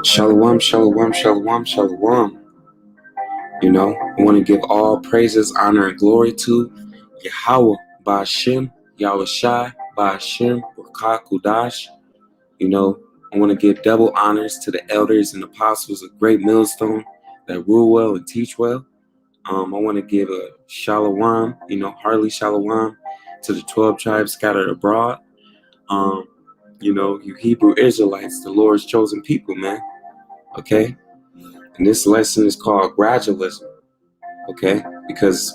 Shalom, shalom, shalom, shalom. I want to give all praises, honor, and glory to Yahweh, Ba'ashem, Yahweh Shai, Ba'ashem, Rakah Kudash. I want to give double honors to the elders and apostles of Great Millstone that rule well and teach well. I want to give a shalom, heartily shalom to the 12 tribes scattered abroad. You Hebrew Israelites, the Lord's chosen people, man. Okay? And this lesson is called gradualism. Okay? Because,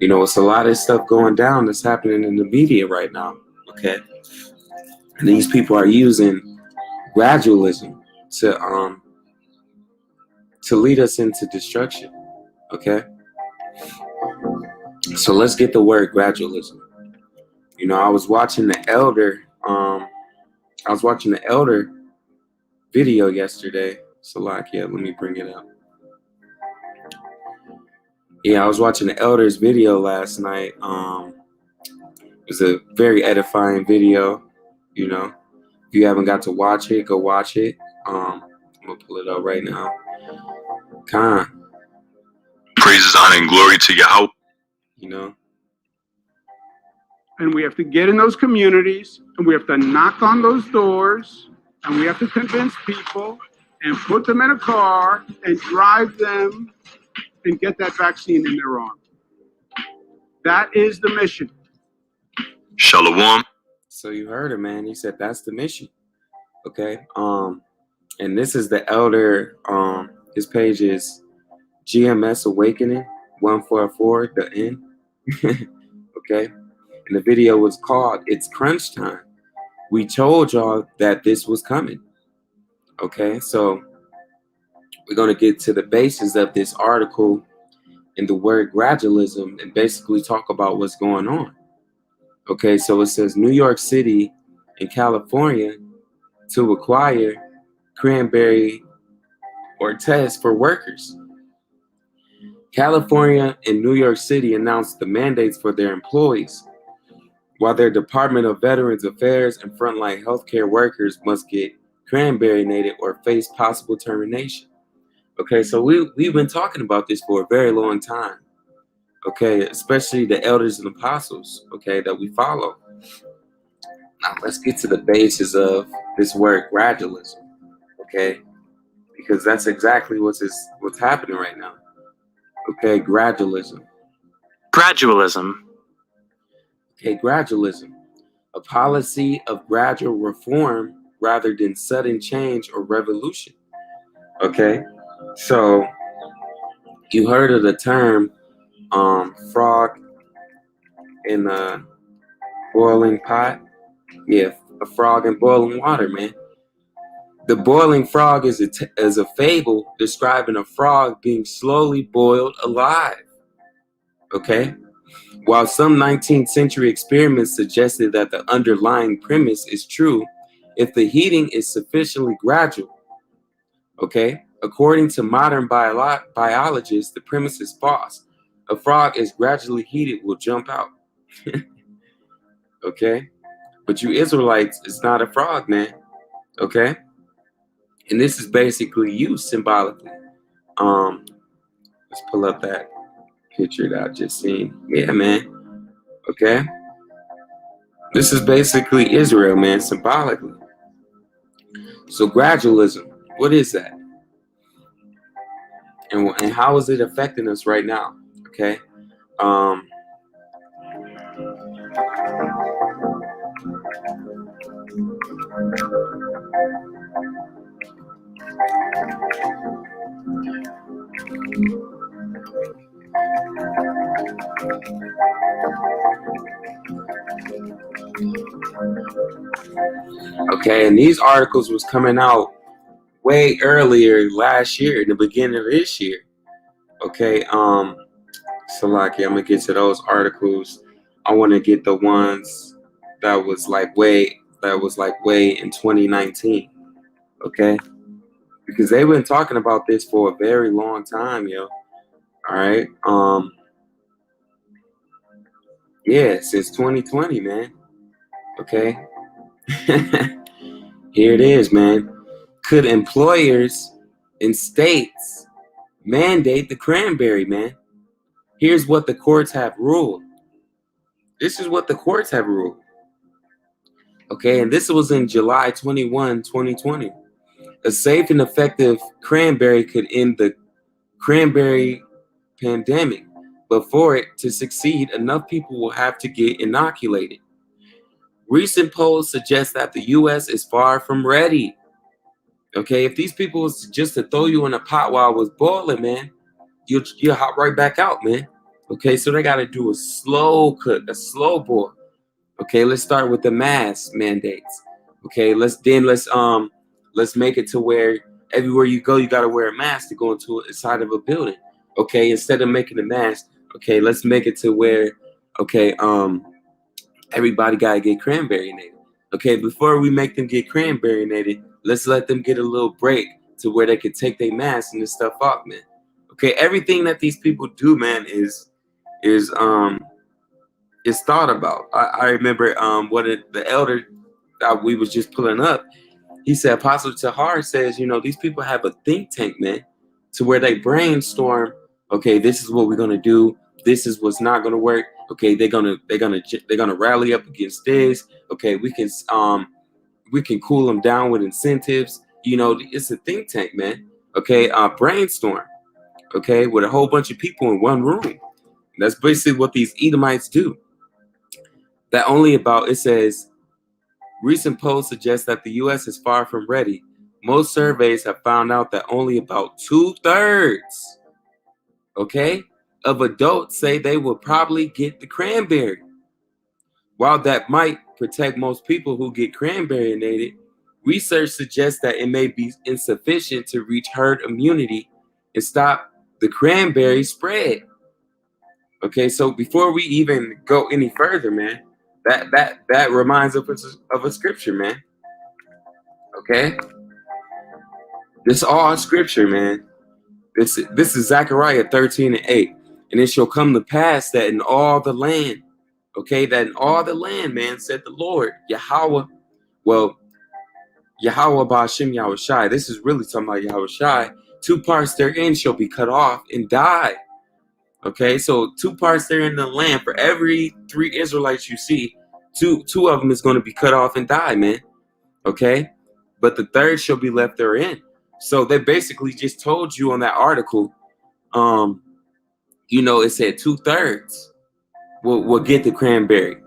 it's a lot of stuff going down that's happening in the media right now. Okay? And these people are using gradualism to lead us into destruction. Okay? So let's get the word gradualism. I was watching the elder video yesterday. Salakia, let me bring it up. Yeah, I was watching the elders video last night. It was a very edifying video. If you haven't got to watch it, go watch it. I'm gonna pull it up right now. Khan. Praises, honor, and glory to Yahweh. And we have to get in those communities, and we have to knock on those doors, and we have to convince people and put them in a car and drive them and get that vaccine in their arm. That is the mission. Shalom. So you heard him, man. He said that's the mission. Okay. And this is the elder. His page is GMS Awakening 144 the N. Okay. And the video was called "It's Crunch Time." We told y'all that this was coming. Okay, so we're gonna get to the basis of this article and the word gradualism and basically talk about what's going on. Okay, so it says New York City and California to require cranberry or test for workers. California and New York City announced the mandates for their employees, while their Department of Veterans Affairs and frontline healthcare workers must get cranberry-nated or face possible termination. Okay, so we've been talking about this for a very long time. Okay, especially the elders and apostles, okay, that we follow. Now let's get to the basis of this word gradualism, okay, because that's exactly what's happening right now. Okay, gradualism. Gradualism. Okay, gradualism, a policy of gradual reform rather than sudden change or revolution. Okay, so you heard of the term frog in a boiling pot? Yeah, a frog in boiling water, man. The boiling frog is a fable describing a frog being slowly boiled alive. Okay? While some 19th century experiments suggested that the underlying premise is true if the heating is sufficiently gradual. Okay? According to modern biologists, the premise is false. A frog is gradually heated will jump out. Okay? But you Israelites, it's not a frog, man. Okay? And this is basically used symbolically. Let's pull up that picture that I just seen. Yeah, man. Okay? This is basically Israel, man, symbolically. So gradualism, what is that? And how is it affecting us right now? Okay? Okay, and these articles was coming out way earlier last year, in the beginning of this year. Okay, Salaki, I'm gonna get to those articles. I want to get the ones that was like way in 2019. Okay, because they've been talking about this for a very long time, yo. All right, yeah, since 2020, man. Okay. Here it is, man. Could employers in states mandate the cranberry, man? Here's what the courts have ruled. This is what the courts have ruled. Okay, and this was in July 21, 2020. A safe and effective cranberry could end the cranberry pandemic. But for it to succeed, enough people will have to get inoculated. Recent polls suggest that the U.S. is far from ready. Okay, if these people was just to throw you in a pot while it was boiling, man, you'll hop right back out, man. Okay, so they got to do a slow cook, a slow boil. Okay, let's start with the mask mandates. Okay, let's make it to where everywhere you go, you got to wear a mask to go into inside of a building. Okay, instead of making a mask, okay, let's make it to where, okay, everybody got to get cranberry-nated. Okay, before we make them get cranberry-nated, let's let them get a little break to where they can take their mask and this stuff off, man. Okay, everything that these people do, man, is thought about. I remember the elder that we was just pulling up, he said, Apostle Tahar says, these people have a think tank, man, to where they brainstorm, okay, this is what we're gonna do, this is what's not gonna work. Okay, they're gonna rally up against this. Okay, we can cool them down with incentives. It's a think tank, man. Okay, brainstorm. Okay, with a whole bunch of people in one room. And that's basically what these Edomites do. It says, recent polls suggest that the U.S. is far from ready. Most surveys have found out that only about 2/3, okay, of adults say they will probably get the cranberry. While that might protect most people who get cranberry-nated, research suggests that it may be insufficient to reach herd immunity and stop the cranberry spread. Okay, so before we even go any further, man, that reminds us of a scripture, man. Okay, this all scripture, man. This is Zechariah 13:8. And it shall come to pass that in all the land, okay, man, said the Lord, Yahweh, Ba'ashem Yahushai. This is really talking about Yahushai. 2 parts therein shall be cut off and die. Okay, so 2 parts there in the land. For every 3 Israelites you see, two of them is going to be cut off and die, man. Okay, but the 3rd shall be left therein. So they basically just told you on that article, it said 2/3 will get the cranberry,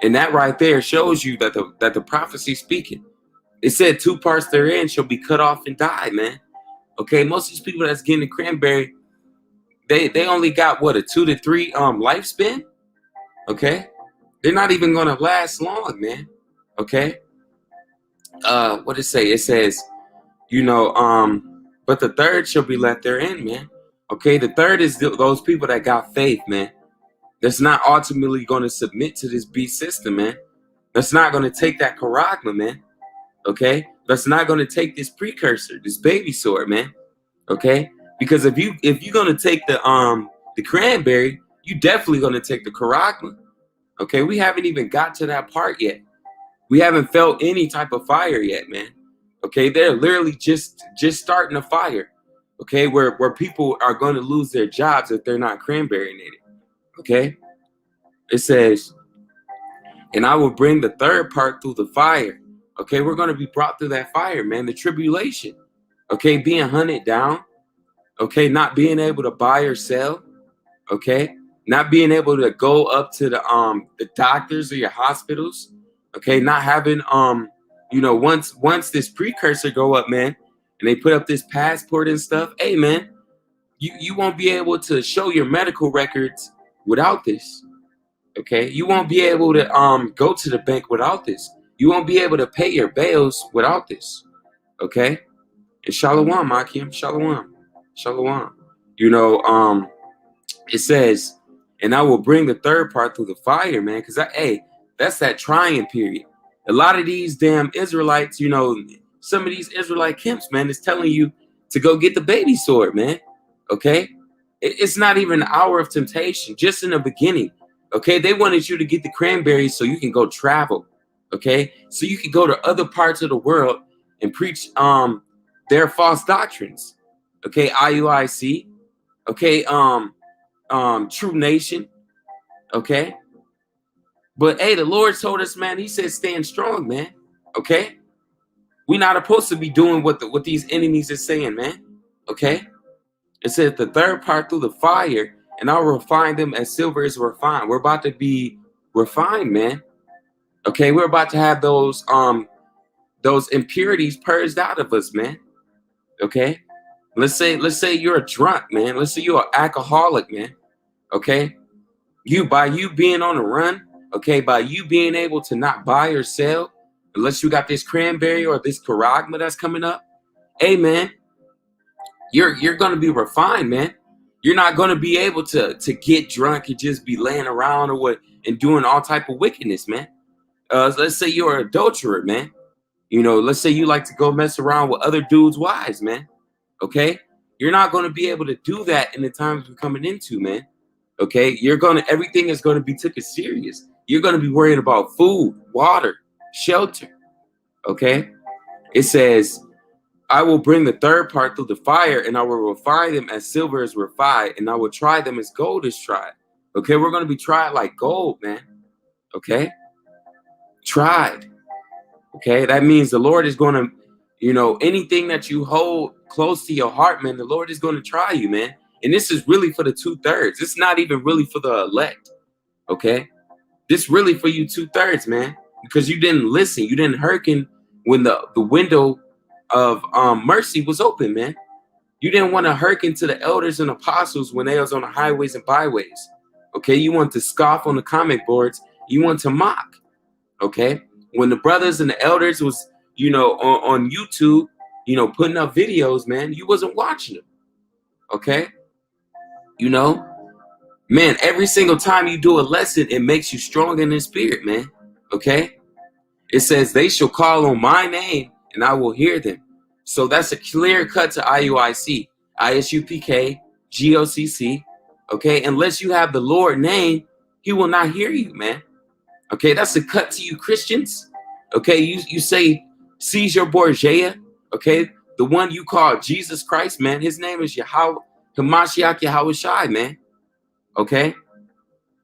and that right there shows you that the prophecy speaking. It said 2 parts therein shall be cut off and die, man. Okay, most of these people that's getting the cranberry, they only got a 2 to 3 lifespan. Okay, they're not even gonna last long, man. Okay, what it say? It says, but the 3rd shall be left therein, man. Okay, the 3rd is those people that got faith, man. That's not ultimately going to submit to this beast system, man. That's not going to take that charagma, man. Okay, that's not going to take this precursor, this baby sword, man. Okay, because if you're going to take the cranberry, you definitely going to take the charagma. Okay, we haven't even got to that part yet. We haven't felt any type of fire yet, man. Okay, they're literally just starting a fire. Okay, where people are going to lose their jobs if they're not cranberry-nated. Okay, it says, and I will bring the 3rd part through the fire. Okay, we're going to be brought through that fire, man, the tribulation. Okay, being hunted down. Okay, not being able to buy or sell. Okay, not being able to go up to the doctors or your hospitals. Okay, not having once this precursor go up, man, and they put up this passport and stuff, hey, man, you won't be able to show your medical records without this. Okay, you won't be able to go to the bank without this. You won't be able to pay your bills without this. Okay, and shalom, Akim, shalom. It says, and I will bring the 3rd part through the fire, man, because that's that trying period. A lot of these damn Israelites, some of these Israelite camps, man, is telling you to go get the baby sword, man. Okay, it's not even an hour of temptation, just in the beginning. Okay, they wanted you to get the cranberries so you can go travel. Okay, so you can go to other parts of the world and preach their false doctrines. Okay, IUIC. Okay, True Nation. Okay. But hey, the Lord told us, man, he said stand strong, man. Okay. We're not supposed to be doing what these enemies are saying, man. Okay. It said the third part through the fire, and I'll refine them as silver is refined. We're about to be refined, man. Okay, we're about to have those impurities purged out of us, man. Okay. Let's say you're a drunk, man. Let's say you're an alcoholic, man. Okay. By you being on the run, okay, by you being able to not buy or sell, unless you got this cranberry or this charagma that's coming up, hey, man, you're gonna be refined, man. You're not gonna be able to get drunk and just be laying around or what and doing all type of wickedness, man. Let's say you're an adulterer, man. You know, let's say you like to go mess around with other dudes' wives, man. Okay, you're not gonna be able to do that in the times we're coming into, man. Okay, everything is gonna be taken serious. You're gonna be worried about food, water, shelter. Okay, it says, I will bring the third part through the fire, and I will refine them as silver is refined, and I will try them as gold is tried. Okay, we're gonna be tried like gold, man. Okay, tried. Okay, that means the Lord is gonna, anything that you hold close to your heart, man, the Lord is gonna try you, man. And this is really for the 2/3. It's not even really for the elect. Okay, this really for you 2/3, man, because you didn't listen, you didn't hearken when the window of mercy was open, man. You didn't want to hearken to the elders and apostles when they was on the highways and byways. Okay, you want to scoff on the comment boards. You want to mock. Okay, when the brothers and the elders was, on YouTube, putting up videos, man, you wasn't watching them. Okay, man, every single time you do a lesson, it makes you strong in the spirit, man. Okay, it says they shall call on my name and I will hear them. So that's a clear cut to IUIC, ISUPK, GOCC. Okay, unless you have the Lord name, he will not hear you, man. Okay, that's a cut to you Christians. Okay, you say Caesar Borgia. Okay, the one you call Jesus Christ, man. His name is Yahweh, Hamashiach Yahweh Shai, man. Okay,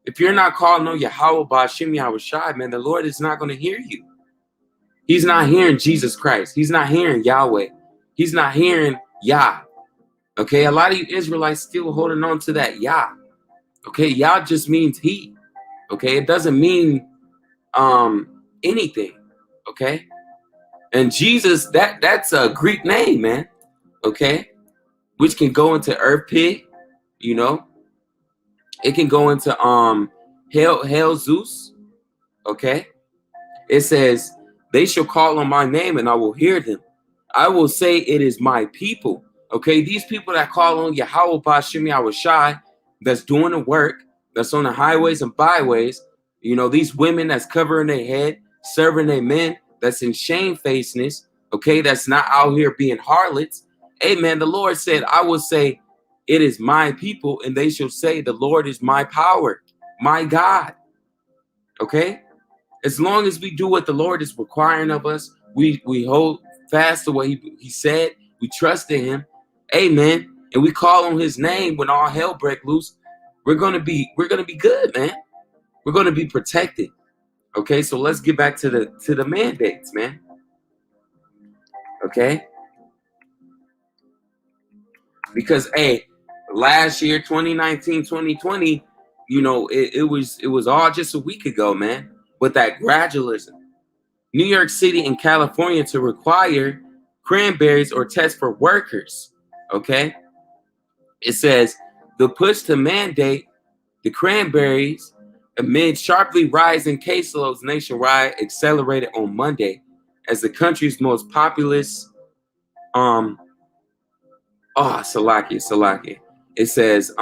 if you're not calling on Yahweh Ba'Shem Yahweh Shai, man, the Lord is not going to hear you. He's not hearing Jesus Christ. He's not hearing Yahweh. He's not hearing Yah. Okay, a lot of you Israelites still holding on to that Yah. Okay, Yah just means he. Okay, it doesn't mean anything. Okay, and Jesus, that's a Greek name, man. Okay, which can go into earth pig. It can go into hell Zeus. Okay, it says, they shall call on my name and I will hear them. I will say it is my people. Okay, these people that call on Yahweh Ba'Shem Yahweh Shai, that's doing the work, that's on the highways and byways, these women that's covering their head, serving their men, that's in shamefacedness, okay, that's not out here being harlots. Hey, man, the Lord said, I will say it is my people, and they shall say the Lord is my power, my God. Okay? As long as we do what the Lord is requiring of us, we hold fast to what he said, we trust in him, amen, and we call on his name when all hell break loose, we're gonna be good, man. We're gonna be protected. Okay, so let's get back to the mandates, man. Okay, because last year, 2019, 2020, it was all just a week ago, man. With that gradualism, New York City and California to require cranberries or test for workers. Okay, it says the push to mandate the cranberries amid sharply rising caseloads nationwide accelerated on Monday as the country's most populous Salakia. It says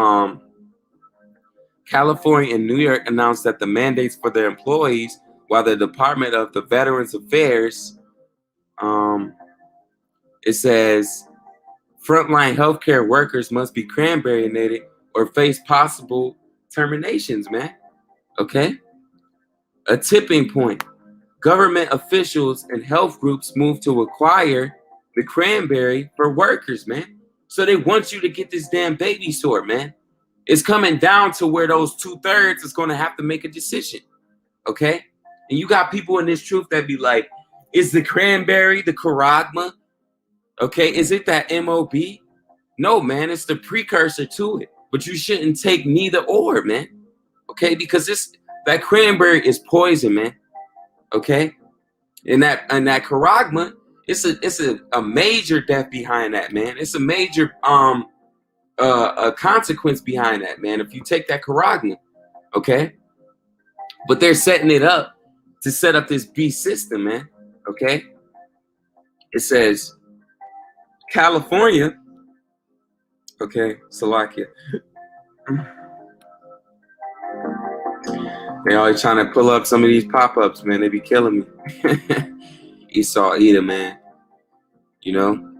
California and New York announced that the mandates for their employees, while the Department of the Veterans Affairs, it says frontline healthcare workers must be cranberry-nated or face possible terminations, man. Okay? A tipping point. government officials and health groups moved to acquire the cranberry for workers, man. So they want you to get this damn baby sort, man. It's coming down to where those 2/3 is going to have to make a decision, okay? And you got people in this truth that be like, is the cranberry the charagma? Okay, is it that MOB? No, man, it's the precursor to it. But you shouldn't take neither or, man. Okay, because that cranberry is poison, man. Okay, and that charagma, it's a major death behind that, man. It's a major a consequence behind that, man. If you take that charagma, okay, but they're setting it up to set up this beast system, man. Okay, it says California. Okay, Slovakia. They always trying to pull up some of these pop-ups, man. They be killing me. Esau Edom, man. You know?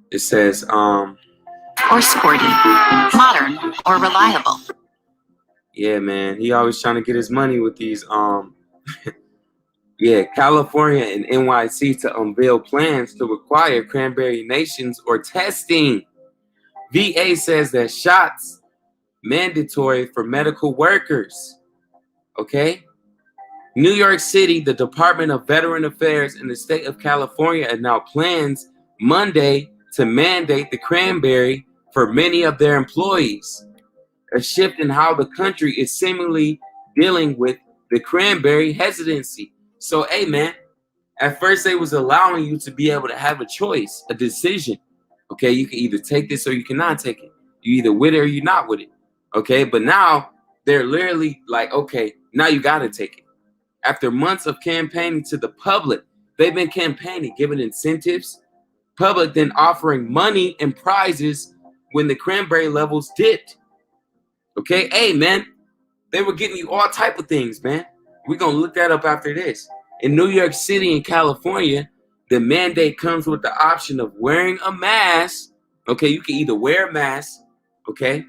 It says, or sporty, modern, or reliable. Yeah, man. He always trying to get his money with these, yeah, California and NYC to unveil plans to require cranberry nations or testing. VA says that shots mandatory for medical workers. Okay? New York City, the Department of Veteran Affairs in the state of California announced plans Monday to mandate the cranberry for many of their employees. A shift in how the country is seemingly dealing with the cranberry hesitancy. So, hey, man, at first they was allowing you to be able to have a choice, a decision. Okay, you can either take this or you cannot take it. You either with it or you're not with it. Okay, but now they're literally like, okay, now you got to take it. After months of campaigning to the public, they've been campaigning, giving incentives, public then offering money and prizes when the cranberry levels dipped. Okay, hey, man, they were getting you all type of things, man. We're going to look that up after this. In New York City and California, the mandate comes with the option of wearing a mask. Okay, you can either wear a mask, okay,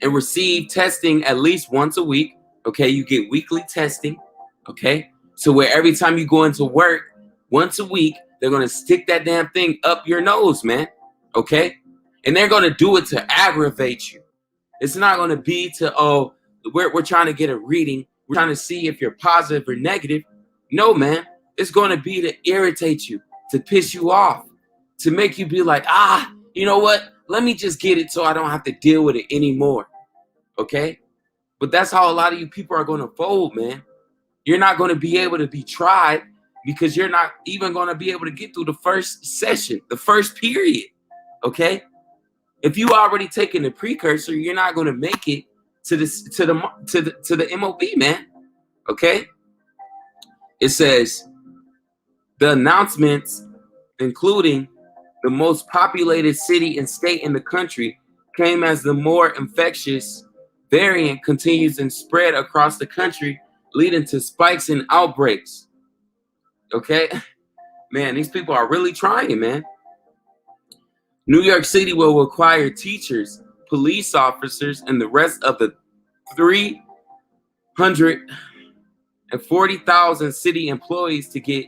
and receive testing at least once a week. Okay, you get weekly testing. Okay, so where every time you go into work once a week, they're going to stick that damn thing up your nose, man. Okay, and they're going to do it to aggravate you. It's not going to be to, oh, we're trying to get a reading. We're trying to see if you're positive or negative. No, man. It's going to be to irritate you, to piss you off, to make you be like, you know what? Let me just get it so I don't have to deal with it anymore. Okay? But that's how a lot of you people are going to fold, man. You're not going to be able to be tried because you're not even going to be able to get through the first session, the first period. Okay? If you already taken the precursor, you're not going to make it to the MOB, man. Okay? It says the announcements, including the most populated city and state in the country, came as the more infectious variant continues and spread across the country, leading to spikes in outbreaks. Okay? Man, these people are really trying, man. New York City will require teachers, police officers, and the rest of the 340,000 city employees to get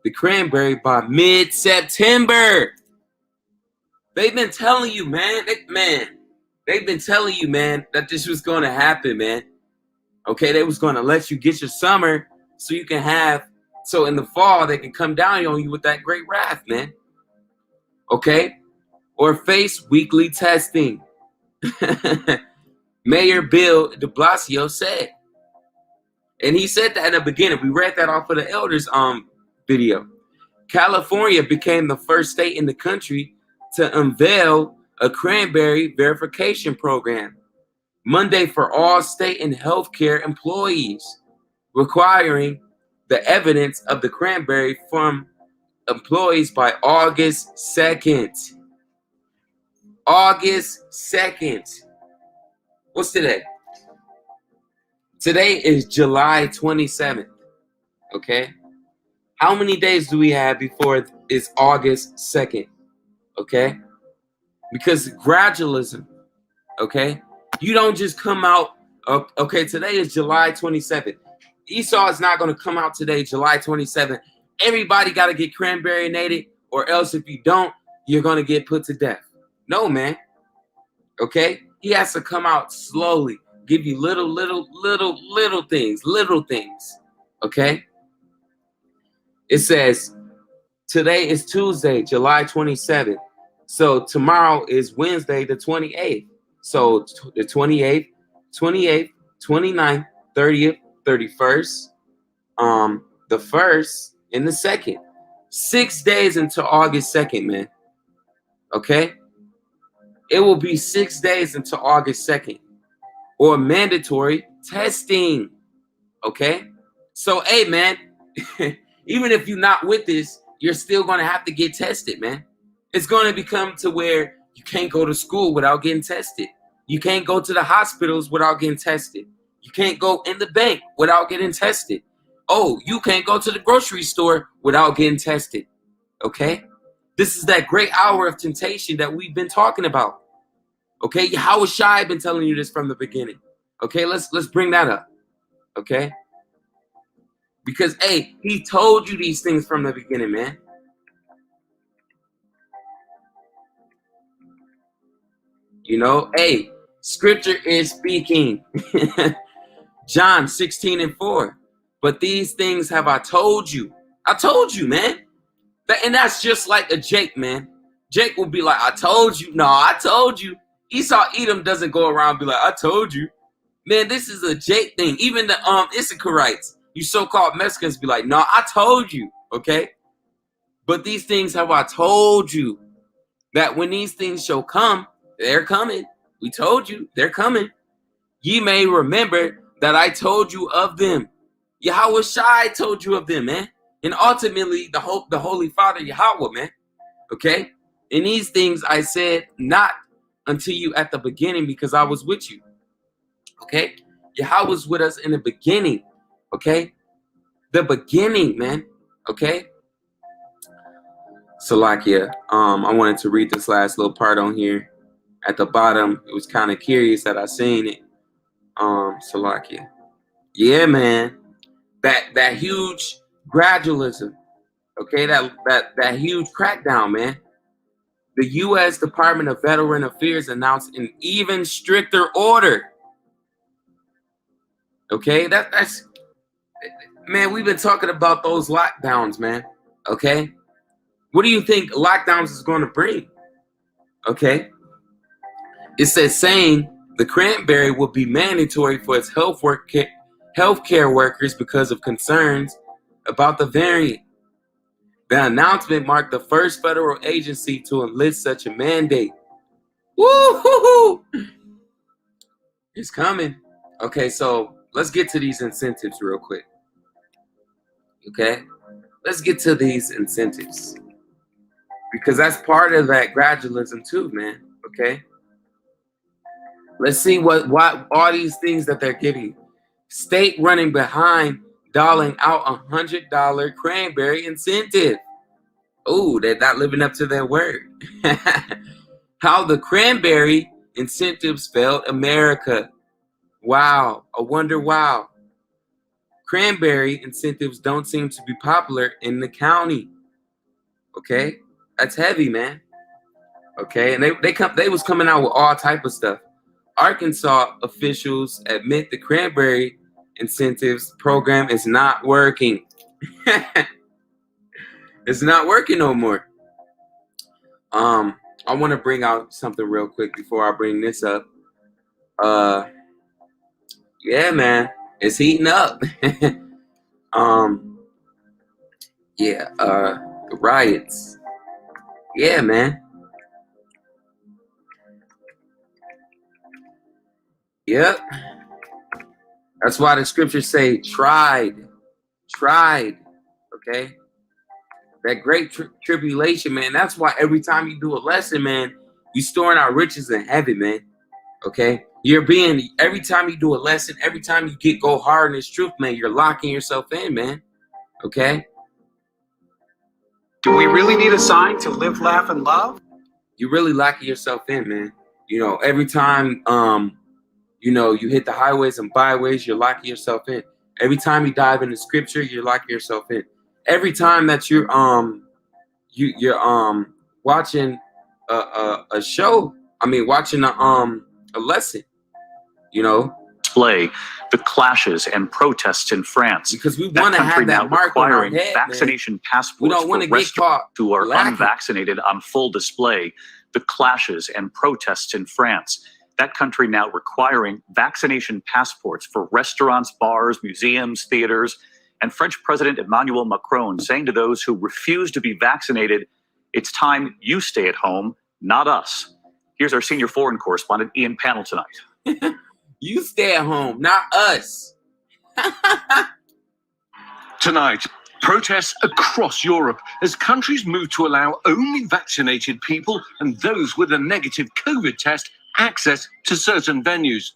the cranberry by mid-September. They've been telling you, man. They've been telling you, man, that this was going to happen, man. Okay, they was going to let you get your summer so you can have, so in the fall they can come down on you with that great wrath, man. Okay? Or face weekly testing. Mayor Bill de Blasio said. And he said that in the beginning. We read that off of the elders video. California became the first state in the country to unveil a cranberry verification program Monday for all state and healthcare employees, requiring the evidence of the cranberry from employees by August 2nd. August 2nd. What's today? Today is July 27th. Okay? How many days do we have before it's August 2nd? Okay? Because gradualism, okay? You don't just come out, okay, today is July 27th. Esau is not going to come out today, July 27th. Everybody got to get cranberry-nated, or else if you don't, you're going to get put to death. No, man. Okay? He has to come out slowly, give you little things. Okay? It says, today is Tuesday, July 27th. So tomorrow is Wednesday, the 28th. So the 28th, 29th, 30th, 31st, the 1st, and the 2nd. 6 days until August 2nd, man. Okay? It will be 6 days until August 2nd. Or mandatory testing. Okay? So, hey, man, even if you're not with this, you're still going to have to get tested, man. It's going to become to where you can't go to school without getting tested. You can't go to the hospitals without getting tested. You can't go in the bank without getting tested. Oh, you can't go to the grocery store without getting tested. Okay? This is that great hour of temptation that we've been talking about. Okay? Yahweh Shai been telling you this from the beginning. Okay? Let's bring that up. Okay? Because, hey, he told you these things from the beginning, man. You know, hey, scripture is speaking. John 16:4. But these things have I told you. I told you, man. And that's just like a Jake, man. Jake will be like, I told you. No, I told you. Esau Edom doesn't go around and be like, I told you. Man, this is a Jake thing. Even the Issacharites, you so-called Mexicans, be like, no, I told you. Okay? But these things have I told you. That when these things shall come, they're coming. We told you, they're coming. Ye may remember that I told you of them. Yahweh Shai told you of them, man. And ultimately, the Holy Father, Yahweh, man. Okay? And these things I said not unto you at the beginning because I was with you. Okay? Yahweh was with us in the beginning. Okay? The beginning, man. Okay? Salakia. I wanted to read this last little part on here. At the bottom, it was kind of curious that I seen it. Salakia. Yeah, man. That huge gradualism. Okay, that huge crackdown, man. The U.S. Department of Veteran Affairs announced an even stricter order. Okay, that's man, we've been talking about those lockdowns, man. Okay? What do you think lockdowns is going to bring? Okay? It says saying the cranberry will be mandatory for its healthcare workers because of concerns about the variant. The announcement marked the first federal agency to enlist such a mandate. Woo-hoo-hoo! It's coming. Okay, so let's get to these incentives real quick. Okay? Let's get to these incentives. Because that's part of that gradualism too, man. Okay? Let's see what all these things that they're giving. State running behind doling out $100 cranberry incentive. Oh, they're not living up to their word. How the cranberry incentives failed America. Wow. I wonder wow. Cranberry incentives don't seem to be popular in the county. Okay? That's heavy, man. Okay? And they was coming out with all type of stuff. Arkansas officials admit the cranberry incentives program is not working. It's not working no more. I want to bring out something real quick before I bring this up. Yeah, man, it's heating up. The riots. Yeah, man. Yep. That's why the scriptures say tried. Okay? That great tribulation, man. That's why every time you do a lesson, man, you storing our riches in heaven, man. Okay? Every time you do a lesson, every time you go hard in this truth, man, you're locking yourself in, man. Okay? Do we really need a sign to live, laugh, and love? You're really locking yourself in, man. You know, every time, you hit the highways and byways, you're locking yourself in. Every time you dive into scripture, you lock yourself in. Every time that you're watching a show, watching a lesson, you know, display the clashes and protests in France. because we want to have that mark on our requiring head, man. vaccination passports We don't want to for get caught who are lacking. unvaccinated on full display. The clashes and protests in France. That country now requiring vaccination passports for restaurants, bars, museums, theaters, and French President Emmanuel Macron saying to those who refuse to be vaccinated, it's time you stay at home, not us. Here's our senior foreign correspondent, Ian Pannell, tonight. You stay at home, not us. Tonight, protests across Europe as countries move to allow only vaccinated people and those with a negative COVID test access to certain venues.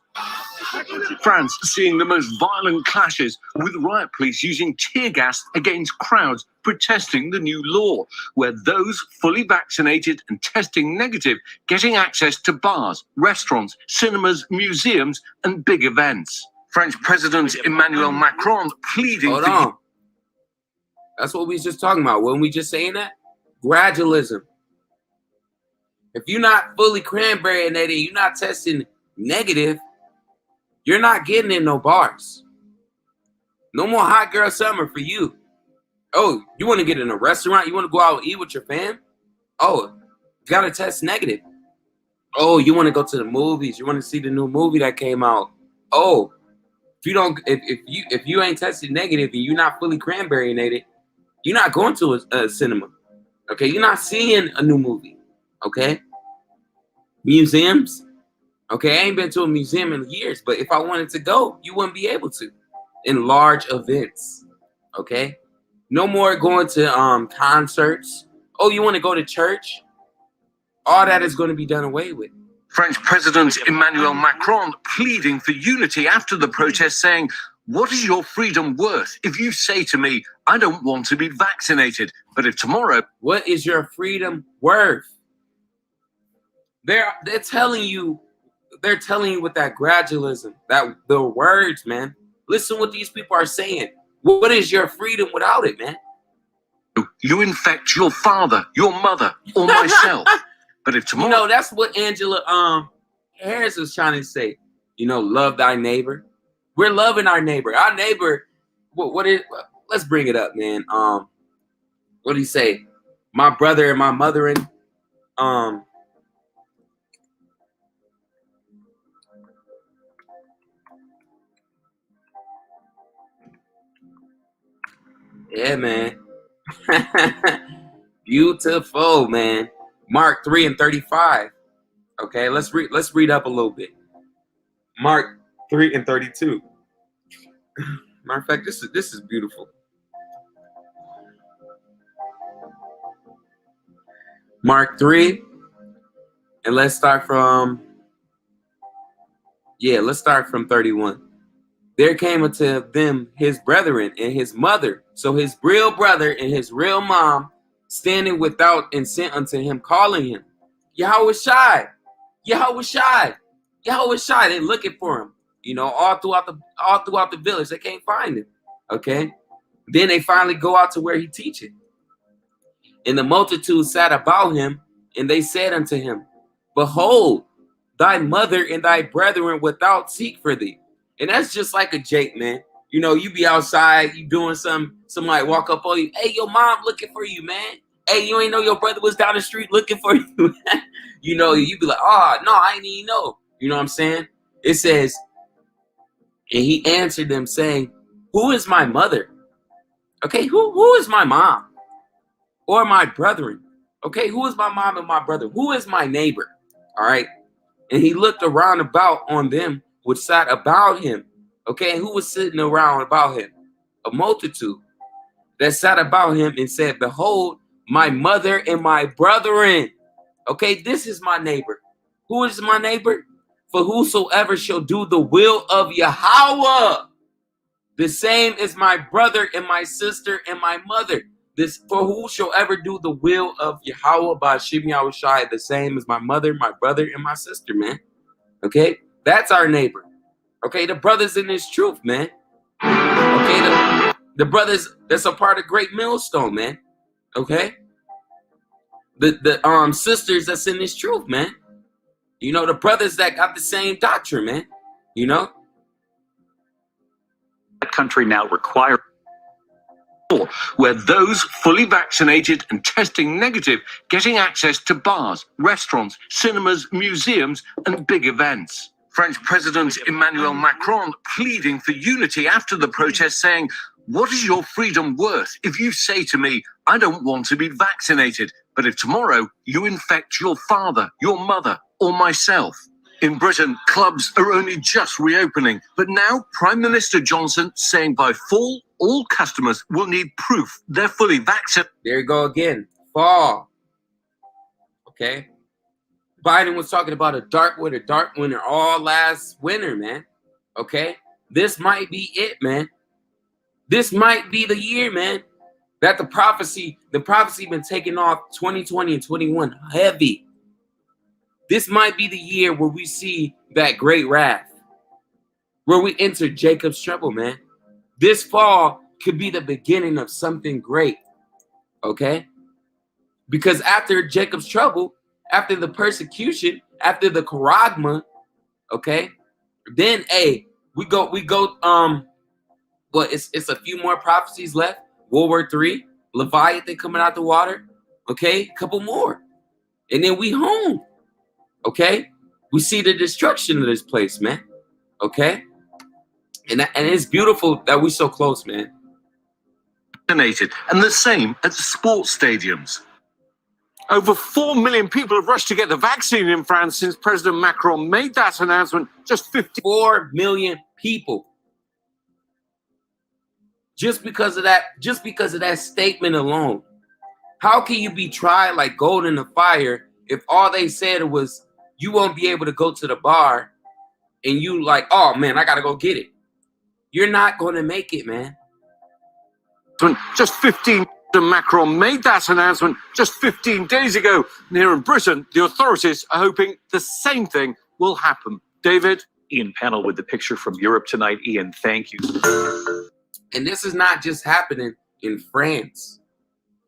France seeing the most violent clashes, with riot police using tear gas against crowds protesting the new law, where those fully vaccinated and testing negative getting access to bars, restaurants, cinemas, museums and big events. French President Emmanuel Macron pleading Hold for on. That's what we was just talking about. When we just saying that? Gradualism. If you're not fully cranberry-nated, you're not testing negative, you're not getting in no bars. No more hot girl summer for you. Oh, you want to get in a restaurant? You want to go out and eat with your fam? Oh, you got to test negative. Oh, you want to go to the movies? You want to see the new movie that came out? Oh, if you ain't tested negative and you're not fully cranberry-nated, you're not going to a cinema. Okay, you're not seeing a new movie. Okay, museums. Okay, I ain't been to a museum in years, but if I wanted to go, you wouldn't be able to in large events. Okay, no more going to concerts. Oh, you want to go to church? All that is going to be done away with. French President Emmanuel Macron pleading for unity after the protest, saying, "What is your freedom worth if you say to me, I don't want to be vaccinated, but if tomorrow..." What is your freedom worth? They're telling you with that gradualism, that the words, man. Listen what these people are saying. What is your freedom without it, man? You infect your father, your mother, or myself. But if tomorrow... You know, that's what Angela Harris was trying to say. You know, love thy neighbor. We're loving our neighbor. Our neighbor, let's bring it up, man. What do you say? My brother and my mother and yeah, man. Beautiful, man. Mark 3:35. Okay, let's read up a little bit. Mark 3:32. Matter of fact, this is beautiful. Mark 3, and let's start from 31. There came unto them his brethren and his mother, so his real brother and his real mom, standing without, and sent unto him, calling him, Yahushai. They looking for him. You know, all throughout the village, they can't find him. Okay, then they finally go out to where he teacheth. And the multitude sat about him, and they said unto him, Behold, thy mother and thy brethren without seek for thee. And that's just like a Jake, man. You know, you be outside, you doing something, somebody walk up on you. Hey, your mom looking for you, man. Hey, you ain't know your brother was down the street looking for you. You know, you be like, oh, no, I ain't even know. You know what I'm saying? It says, and he answered them saying, who is my mother? Okay, who is my mom? Or my brethren? Okay, who is my mom and my brother? Who is my neighbor? All right. And he looked around about on them which sat about him. Okay, and who was sitting around about him? A multitude that sat about him, and said, Behold, my mother and my brethren. Okay, this is my neighbor. Who is my neighbor? For whosoever shall do the will of Yahweh, the same is my brother and my sister and my mother. This, for whosoever do the will of Yahweh by Shem Yahushai, the same as my mother, my brother, and my sister, man. Okay, that's our neighbor. Okay, the brothers in this truth, man. The brothers that's a part of Great Millstone, man. Okay? The sisters that's in this truth, man. You know, the brothers that got the same doctrine, man. You know? That country now requires where those fully vaccinated and testing negative getting access to bars, restaurants, cinemas, museums, and big events. French President Emmanuel Macron pleading for unity after the protest, saying, "What is your freedom worth if you say to me, I don't want to be vaccinated, but if tomorrow you infect your father, your mother, or myself?" In Britain, clubs are only just reopening, but now Prime Minister Johnson saying by fall, all customers will need proof they're fully vaccinated. There you go again. Fall. Okay? Biden was talking about a dark winter all last winter, man. Okay? This might be it, man. This might be the year, man, that the prophecy been taking off 2020 and 21 heavy. This might be the year where we see that great wrath, where we enter Jacob's trouble, man. This fall could be the beginning of something great, okay? Because after Jacob's trouble, after the persecution, after the charagma, okay, then we go. Well, it's a few more prophecies left. World War III, Leviathan coming out the water, okay, a couple more, and then we home, okay. We see the destruction of this place, man, okay, and it's beautiful that we're so close, man. And the same at the sports stadiums. Over 4 million people have rushed to get the vaccine in France since President Macron made that announcement. Just 4 million people. Just because of that statement alone. How can you be tried like gold in the fire if all they said was you won't be able to go to the bar and you like, oh man, I gotta go get it. You're not gonna make it, man. Just 15. Macron made that announcement just 15 days ago. And here in Britain, the authorities are hoping the same thing will happen. David? Ian Panel with the picture from Europe tonight. Ian, thank you. And this is not just happening in France.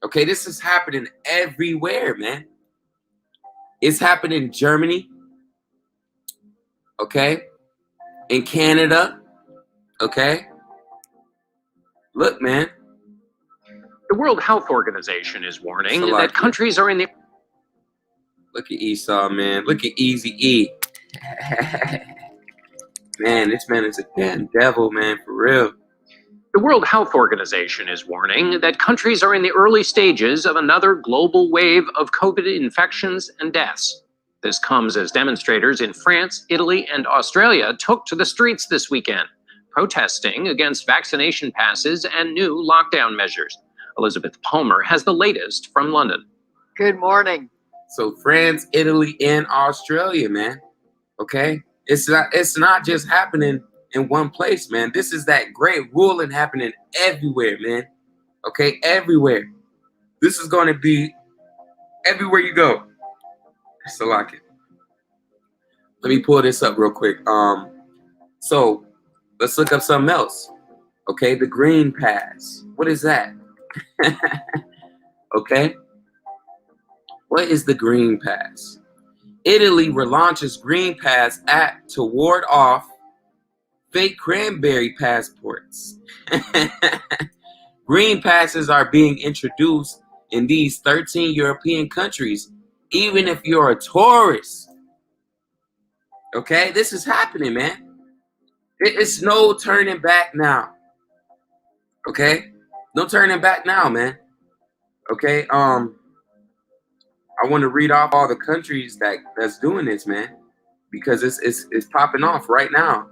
Okay, this is happening everywhere, man. It's happening in Germany. Okay? In Canada. Okay? Look, man. The World Health Organization is warning that countries are in the... Look at Esau, man. Look at Easy E. Man, this man is a damn devil, man, for real. The World Health Organization is warning that countries are in the early stages of another global wave of COVID infections and deaths. This comes as demonstrators in France, Italy, and Australia took to the streets this weekend, protesting against vaccination passes and new lockdown measures. Elizabeth Palmer has the latest from London. Good morning. So France, Italy, and Australia, man. Okay? It's not just happening in one place, man. This is that great ruling happening everywhere, man. Okay? Everywhere. This is going to be everywhere you go. So like it. Let me pull this up real quick. So let's look up something else. Okay, the Green Pass. What is that? Okay, what is the Green Pass? Italy relaunches Green Pass app to ward off fake cranberry passports. Green passes are being introduced in these 13 European countries, even if you're a tourist. Okay, this is happening, man. It's no turning back now. Okay? No turning back now, man. Okay, I want to read off all the countries that's doing this, man, because it's popping off right now.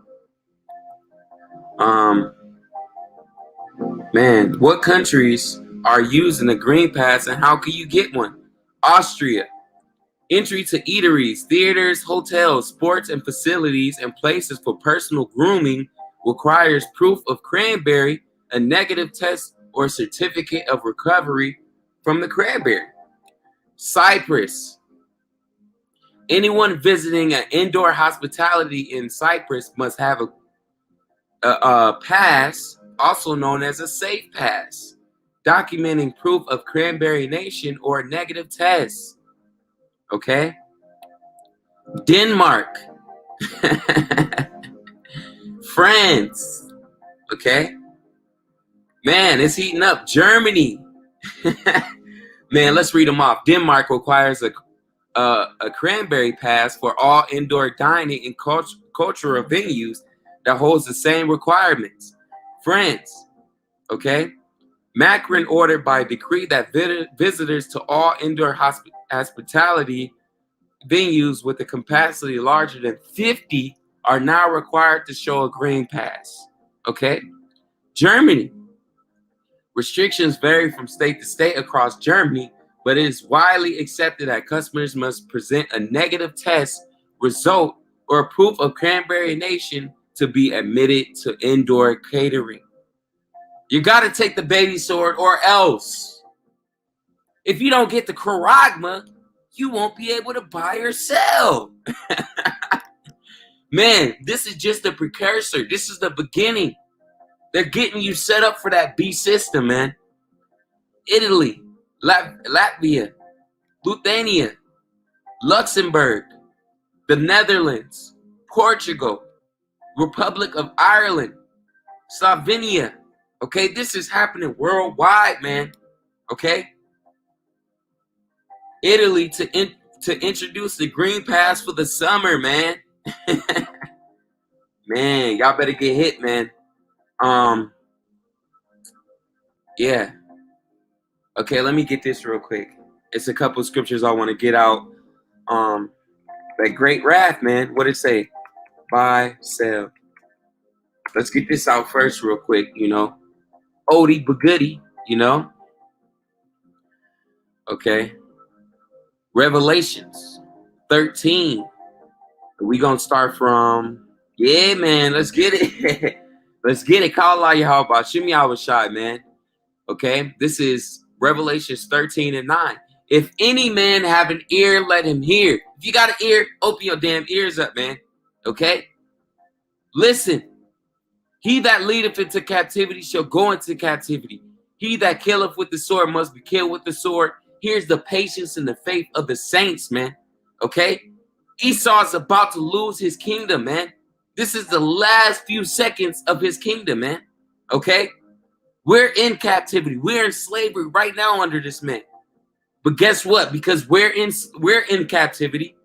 Man, what countries are using the Green Pass and how can you get one? Austria. Entry to eateries, theaters, hotels, sports and facilities and places for personal grooming requires proof of cranberry, a negative test or certificate of recovery from the cranberry. Cyprus. Anyone visiting an indoor hospitality in Cyprus must have a pass also known as a safe pass, documenting proof of cranberry nation or a negative test. Okay? Denmark. France. Okay? Man, it's heating up. Germany. Man, let's read them off. Denmark requires a cranberry pass for all indoor dining and cultural venues that holds the same requirements. France, okay? Macron ordered by decree that visitors to all indoor hospitality venues with a capacity larger than 50 are now required to show a green pass, okay? Germany. Restrictions vary from state to state across Germany, but it is widely accepted that customers must present a negative test result or proof of cranberry nation to be admitted to indoor catering. You got to take the baby sword or else. If you don't get the charagma, you won't be able to buy or sell. Man, this is just the precursor. This is the beginning. They're getting you set up for that B system, man. Italy, Latvia, Lithuania, Luxembourg, the Netherlands, Portugal, Republic of Ireland, Slovenia. Okay, this is happening worldwide, man. Okay, Italy to introduce the green pass for the summer, man. Man, y'all better get hit, man. Yeah. Okay, let me get this real quick. It's a couple scriptures I want to get out. That great wrath, man. What did it say? Buy, sell. Let's get this out first real quick, you know. Oldie but goodie, you know. Okay. Revelations 13. We gonna start from, yeah, man. Let's get it. Let's get it. Call Allah Yahweh. Shoot me out shot, man. Okay. This is Revelations 13:9. If any man have an ear, let him hear. If you got an ear, open your damn ears up, man. Okay? Listen. He that leadeth into captivity shall go into captivity. He that killeth with the sword must be killed with the sword. Here's the patience and the faith of the saints, man. Okay? Esau is about to lose his kingdom, man. This is the last few seconds of his kingdom, man. Okay? We're in captivity. We're in slavery right now under this man. But guess what? Because we're in captivity,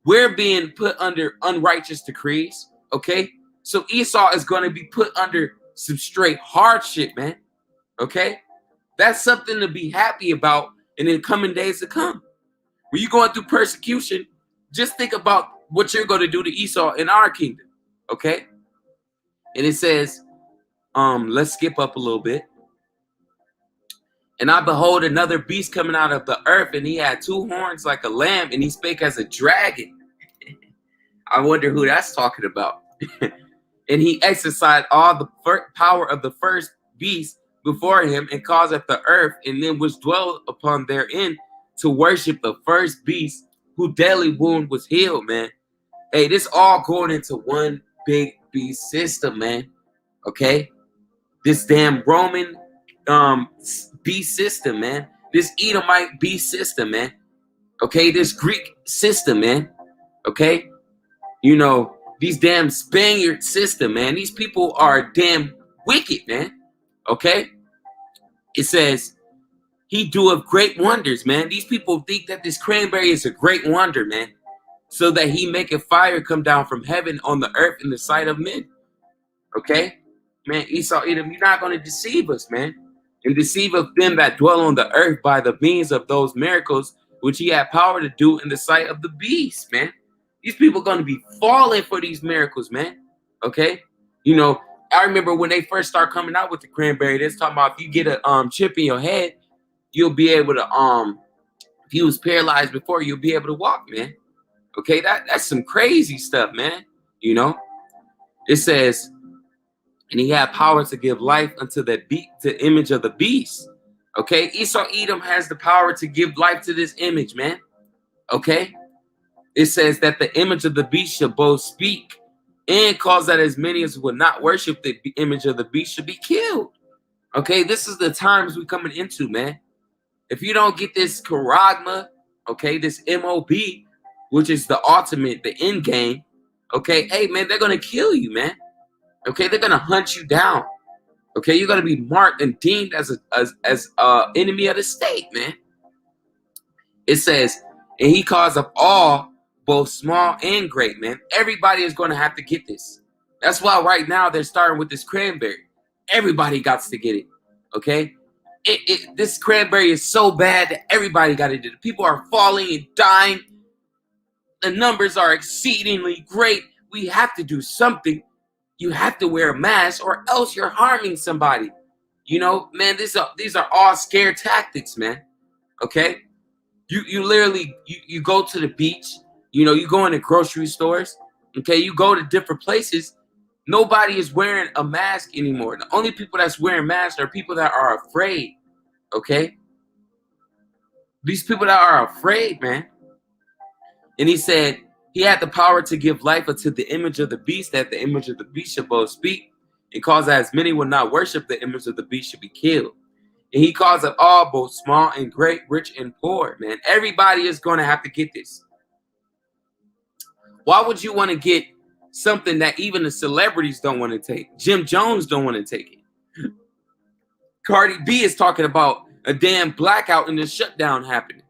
we're being put under unrighteous decrees. Okay? So Esau is going to be put under some straight hardship, man. Okay? That's something to be happy about in the coming days to come. When you're going through persecution, just think about what you're going to do to Esau in our kingdom. Okay? And it says, let's skip up a little bit. And I behold another beast coming out of the earth, and he had two horns like a lamb, and he spake as a dragon. I wonder who that's talking about. And he exercised all the power of the first beast before him, and causeth the earth, and them which dwell upon therein, to worship the first beast, whose deadly wound was healed, man. Hey, this all going into one big beast system, man. Okay? This damn Roman beast system, man. This Edomite beast system, man. Okay? This Greek system, man. Okay? You know, these damn Spaniard system, man. These people are damn wicked, man. Okay? It says, he doeth great wonders, man. These people think that this cranberry is a great wonder, man. So that he maketh fire come down from heaven on the earth in the sight of men. Okay? Man, Esau, Edom, you're not going to deceive us, man. And deceive of them that dwell on the earth by the means of those miracles which he had power to do in the sight of the beast, man. These people are going to be falling for these miracles, man. Okay? You know, I remember when they first start coming out with the cranberry, they're talking about if you get a chip in your head, you'll be able to, if you was paralyzed before, you'll be able to walk, man. Okay, that's some crazy stuff, man. You know, it says, and he had power to give life unto the image of the beast. Okay, Esau Edom has the power to give life to this image, man. Okay, it says that the image of the beast shall both speak and cause that as many as would not worship the image of the beast should be killed. Okay, this is the times we're coming into, man. If you don't get this charagma, okay, this MOB, which is the ultimate, the end game, okay, hey, man, they're going to kill you, man. Okay, they're going to hunt you down. Okay, you're going to be marked and deemed as a enemy of the state, man. It says, and he caused of all, both small and great, man. Everybody is going to have to get this. That's why right now they're starting with this cranberry. Everybody got to get it, okay? This cranberry is so bad that everybody got to do it. People are falling and dying. The numbers are exceedingly great. We have to do something. You have to wear a mask or else you're harming somebody. You know, man, these are all scare tactics, man, okay? You literally, you go to the beach, you know, you go into grocery stores, okay? You go to different places. Nobody is wearing a mask anymore. The only people that's wearing masks are people that are afraid, okay? These people that are afraid, man. And he said he had the power to give life unto the image of the beast, that the image of the beast should both speak, and cause that as many would not worship the image of the beast should be killed. And he caused it all, both small and great, rich and poor, man. Everybody is going to have to get this. Why would you want to get something that even the celebrities don't want to take? Jim Jones don't want to take it. Cardi B is talking about a damn blackout and the shutdown happening.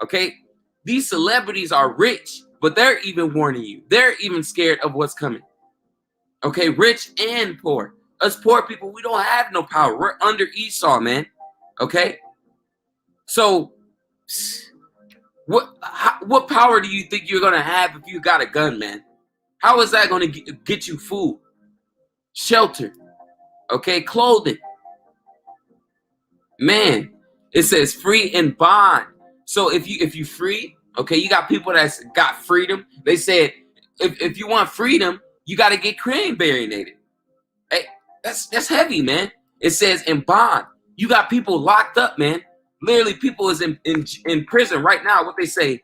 Okay? These celebrities are rich, but they're even warning you. They're even scared of what's coming. Okay? Rich and poor. Us poor people, we don't have no power. We're under Esau, man. Okay? So, what power do you think you're going to have if you got a gun, man? How is that going to get you food, shelter, okay, clothing? Man, it says free and bond. So if you free, okay, you got people that's got freedom. They said if you want freedom, you got to get cranberry-nated. Hey, that's heavy, man. It says in bond. You got people locked up, man. Literally, people is in prison right now. What they say,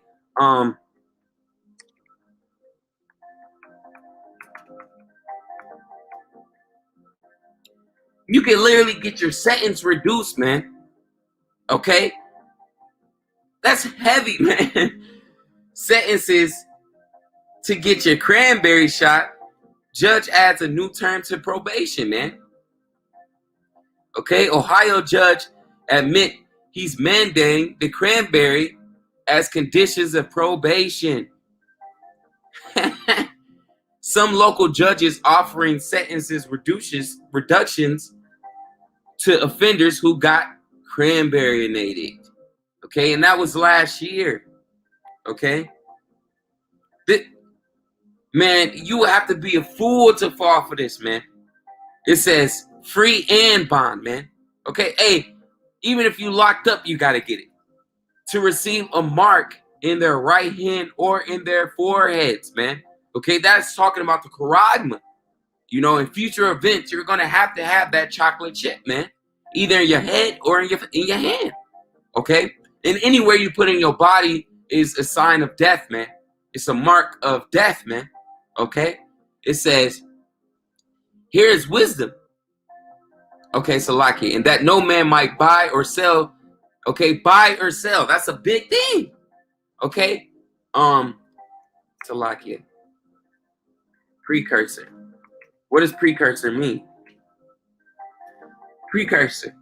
you can literally get your sentence reduced, man. Okay? That's heavy, man. Sentences to get your cranberry shot. Judge adds a new term to probation, man. Okay? Ohio judge admit he's mandating the cranberry as conditions of probation. Some local judges offering sentences reductions to offenders who got cranberry-nated. Okay, and that was last year. Okay? Man, you would have to be a fool to fall for this, man. It says free and bond, man. Okay, hey, even if you locked up, you got to get it. To receive a mark in their right hand or in their foreheads, man. Okay, that's talking about the charagma. You know, in future events, you're going to have that chocolate chip, man. Either in your head or in your hand. Okay? And anywhere you put in your body is a sign of death, man. It's a mark of death, man. Okay? It says, here is wisdom. Okay, Salaki. And that no man might buy or sell. Okay, buy or sell. That's a big thing. Okay? Salaki. Precursor. What does precursor mean? Precursor.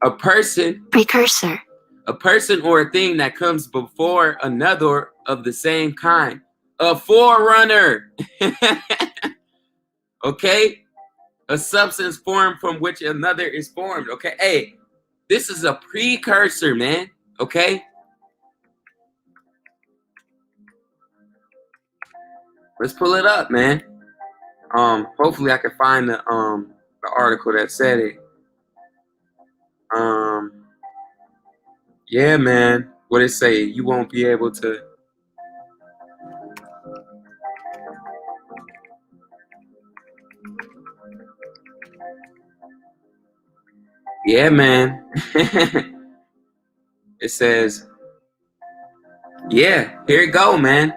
A person. Precursor. A person or a thing that comes before another of the same kind. A forerunner. Okay? A substance formed from which another is formed. Okay? Hey, this is a precursor, man. Okay? Let's pull it up, man. Hopefully I can find the article that said it. Yeah, man. What it say? You won't be able to. Yeah, man. It says, yeah, here you go, man.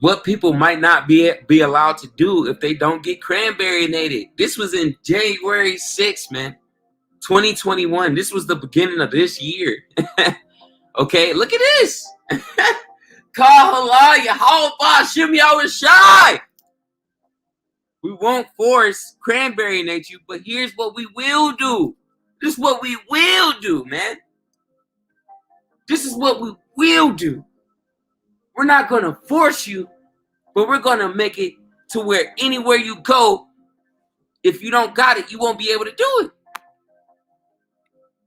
what people might not be allowed to do if they don't get cranberry-nated. This was in January 6th, man, 2021. This was the beginning of this year. Okay, look at this. Kahala Yahawah Shem Yahushai. We won't force cranberry-nate you, but here's what we will do. This is what we will do, man. This is what we will do. We're not going to force you, but we're going to make it to where anywhere you go, if you don't got it, you won't be able to do it.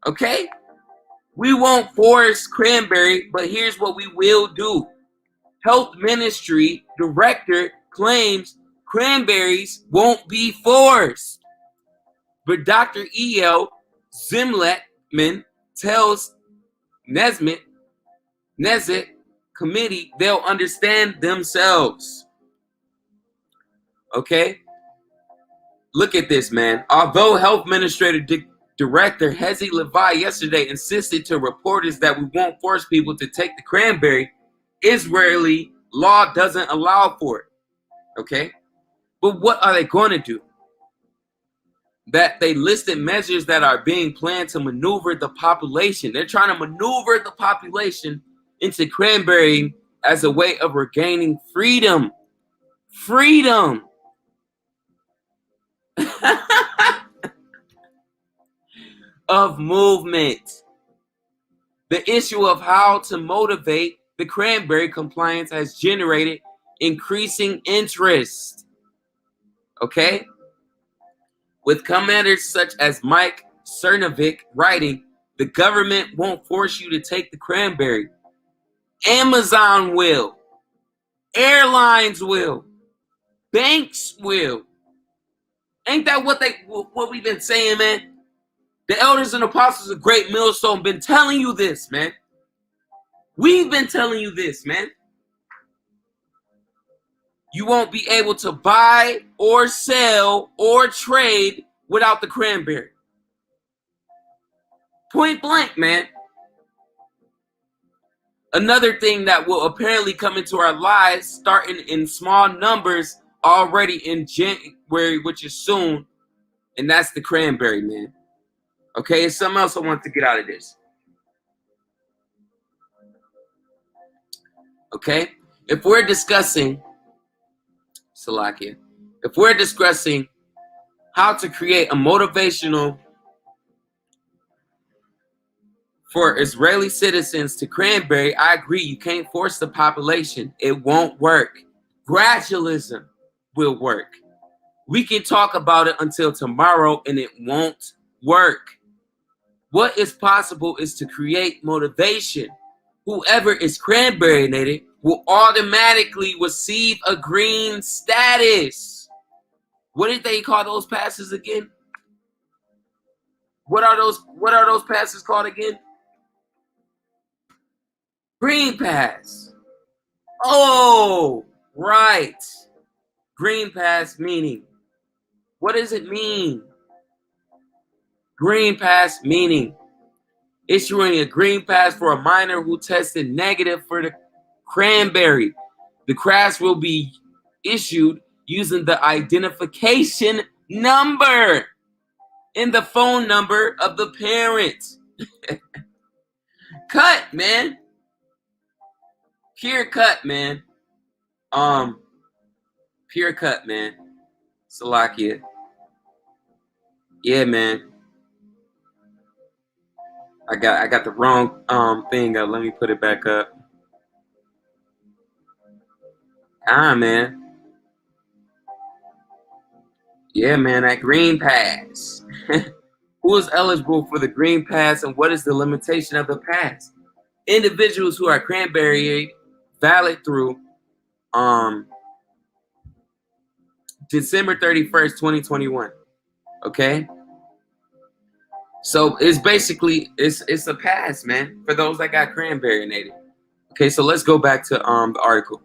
Okay? We won't force cranberry, but here's what we will do. Health Ministry Director claims cranberries won't be forced. But Dr. E.L. Zimletman tells Nezet committee they'll understand themselves. Okay? Look at this, man. Although Health Administrator Director Hezi Levi yesterday insisted to reporters that we won't force people to take the cranberry, Israeli law doesn't allow for it. Okay? But what are they going to do? That they listed measures that are being planned to maneuver the population. They're trying to maneuver the population into cranberry as a way of regaining freedom. Freedom. Of movement. The issue of how to motivate the cranberry compliance has generated increasing interest. Okay? With commanders such as Mike Cernovic writing, the government won't force you to take the cranberry. Amazon will. Airlines will. Banks will. Ain't that what we've been saying, man? The elders and apostles of Great Millstone been telling you this, man. We've been telling you this, man. You won't be able to buy or sell or trade without the cranberry. Point blank, man. Another thing that will apparently come into our lives starting in small numbers already in January, which is soon, and that's the cranberry, man. Okay, it's something else I want to get out of this. Okay, if we're discussing, Salakia, if we're discussing how to create a motivational for Israeli citizens to cranberry, I agree, you can't force the population. It won't work. Gradualism will work. We can talk about it until tomorrow and it won't work. What is possible is to create motivation. Whoever is cranberry-nated will automatically receive a green status. What did they call those passes again? What are those passes called again? Green pass. Oh, right. Green pass meaning. What does it mean? Green pass meaning issuing a green pass for a minor who tested negative for the cranberry. The pass will be issued using the identification number and the phone number of the parent. Cut, man. Pure cut, man. Pure cut, man. Salakia. Yeah, man. I got the wrong thing up. Let me put it back up. Man. Yeah, man, that green pass. Who is eligible for the green pass and what is the limitation of the pass? Individuals who are cranberry valid through December 31st, 2021. Okay? So it's basically it's a pass, man, for those that got cranberry-nated. Okay, so let's go back to the article.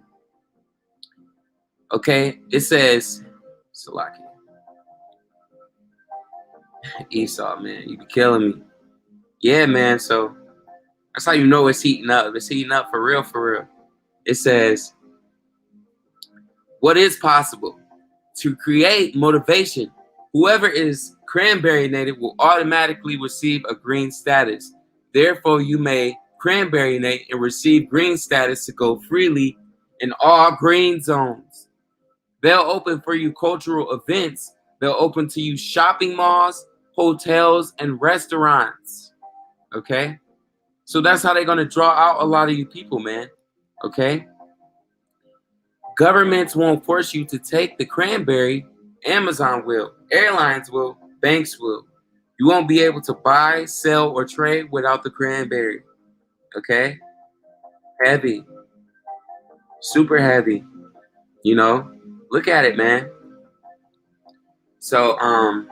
Okay, it says Salaki. Esau, man, you be killing me. Yeah, man, so that's how you know it's heating up. It's heating up for real, for real. It says what is possible. To create motivation, whoever is cranberry native will automatically receive a green status. Therefore, you may cranberry native and receive green status to go freely in all green zones. They'll open for you cultural events. They'll open to you shopping malls, hotels, and restaurants. Okay? So that's how they're going to draw out a lot of you people, man. Okay? Governments won't force you to take the cranberry. Amazon will. Airlines will. Banks will. You won't be able to buy, sell, or trade without the cranberry. Okay? Heavy. Super heavy. You know? Look at it, man. So, I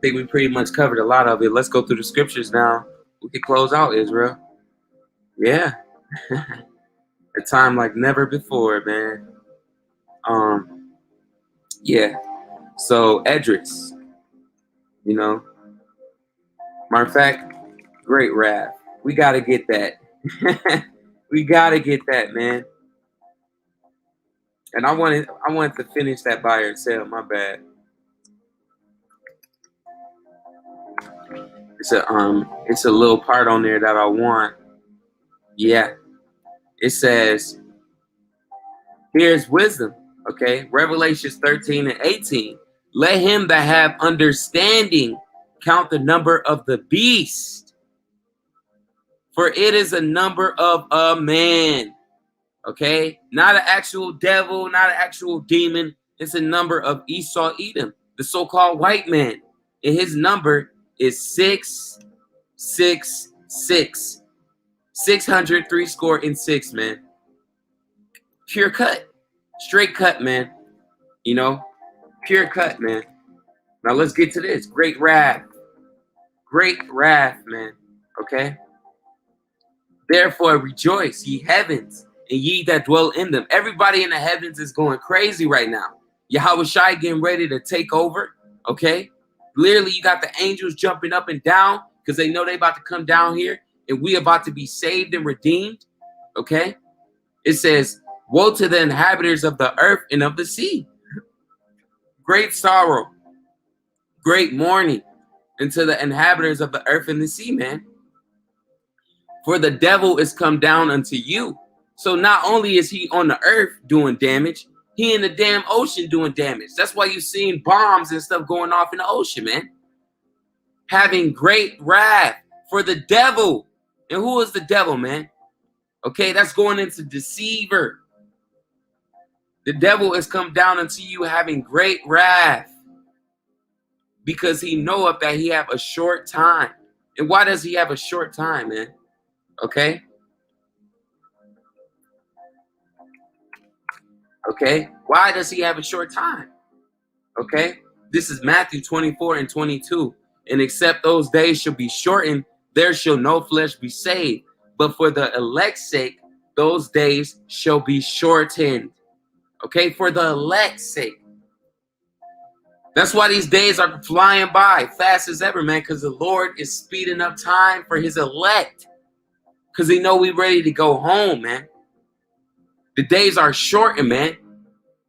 think we pretty much covered a lot of it. Let's go through the scriptures now. We can close out, Israel. Yeah. A time like never before, man. Yeah. So, Edris, you know. Matter of fact, great rap. We got to get that. We got to get that, man. And I wanted to finish that buy or sell. My bad. It's a little part on there that I want. Yeah. It says, here's wisdom. Okay. Revelations 13 and 18. Let him that have understanding count the number of the beast, for it is a number of a man. Okay, not an actual devil, not an actual demon. It's a number of Esau Edom, the so-called white man. And his number is 666. 603 man. Pure cut. Straight cut, man. You know, pure cut, man. Now let's get to this. Great wrath. Great wrath, man. Okay. Therefore rejoice, ye heavens, and ye that dwell in them. Everybody in the heavens is going crazy right now. Yahweh Shai getting ready to take over. Okay. Literally, you got the angels jumping up and down because they know they about to come down here and we about to be saved and redeemed. Okay. It says, woe to the inhabitants of the earth and of the sea. Great sorrow, great mourning unto the inhabitants of the earth and the sea, man. For the devil is come down unto you. So not only is he on the earth doing damage, he in the damn ocean doing damage. That's why you're seeing bombs and stuff going off in the ocean, man. Having great wrath for the devil. And who is the devil, man? Okay, that's going into deceiver. The devil has come down unto you having great wrath, because he knoweth that he have a short time. And why does he have a short time, man? Okay. Okay. Why does he have a short time? Okay. This is Matthew 24 and 22. And except those days shall be shortened, there shall no flesh be saved. But for the elect's sake, those days shall be shortened. Okay. For the elect's sake. That's why these days are flying by fast as ever, man. Because the Lord is speeding up time for his elect. Because they know we ready to go home, man. The days are shortened, man.